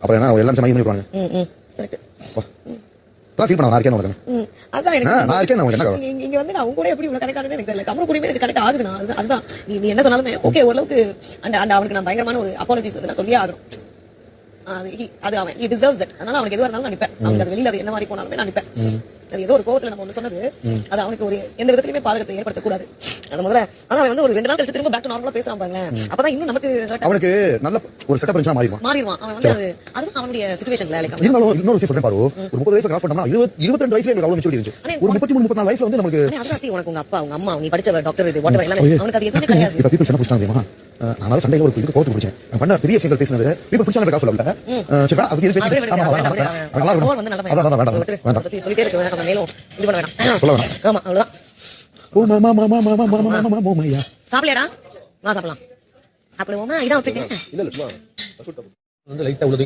அப்புறம் என்ன எல்லாம் சமையல் பண்ணி விடுவாங்க. ஃபீல் பண்ண நான் இருக்கேன் உங்களுக்கு. அதான் எனக்கு நான் இருக்கேன் உங்களுக்கு என்ன இங்க வந்து நான் உங்க கூட எப்படி இவ்வளவு கனெக்ட் ஆகுதுன்னு எனக்கு தெரியல. கமரு கூடவே எனக்கு கனெக்ட் ஆகுதுண்ணா. அதுதான் நீ என்ன சொன்னாலுமே ஓகே ஓரளவுக்கு அந்த அவனுக்கு நான் பயங்கரமான ஒரு அப்பாலஜிஸ் வந்து நான் சொல்லியே ஆகணும். அது அவன் he deserves that. அதனால அவனுக்கு எதுவா இருந்தாலும் நான் நிப்பேன். அவனுக்கு அது வெளியில அது என்ன மாதிரி போனாலுமே நான் நிப்பேன். அது ஏதோ ஒரு கோவத்துல நம்ம ஒண்ணு சொன்னது அது அவனுக்கு ஒரு எந்த விதத்திலுமே பாதகத்தை ஏற்படுத்தக்கூடாது. அது முதல்ல ஆனா அவன் வந்து ஒரு 2 நாள் கழிச்சு திரும்ப பேக் டு நார்மலா பேசுறான் பாருங்க. அப்பதான் இன்னும் நமக்கு அவனுக்கு நல்ல ஒரு செட்டப் இருந்துச்சா மாறிடுவான். அவன் வந்து அதுதான் அவனுடைய சிச்சுவேஷன்ல லைக் இருந்தாலும் இன்னொரு விஷயம் சொல்றேன் பாரு. ஒரு 30 வயசு கிராஸ் பண்ணா 22 வயசுல எனக்கு அவ்வளவு மெச்சூரிட்டி இருந்துச்சு. ஒரு 33 34 வயசுல வந்து நமக்கு அதான் உனக்கு உங்க அப்பா உங்க அம்மா நீ படிச்ச டாக்டர் இது வாட் எல்லாம் அவனுக்கு அது எதுவுமே கிடையாது. இப்ப பீப்பிள்ஸ் என்ன புடிச்சாங்க தெரியுமா? நான் சண்டையில ஒரு இதுக்கு கோத்து பிடிச்சேன். நான் பண்ண பெரிய விஷயங்கள் பேசினது பீப்பிள் புடிச்சாங்க காசு சொல்லல. சரி அது இது பேசி நல்லா வந்து நல்லா வேண்டாம் சொல்லிட்டே இருக்க மேலும் இது பண்ண வேண்டாம் சொல்ல வேண்டாம். ஆமா அவ்வளவுதான். ஓ மாமா மோமையா சாப்பிடலடா வா சாப்பிடலாம். அப்படி ஓமா இதான் வச்சிருக்கேன். இல்ல வந்து லைட்டா உள்ள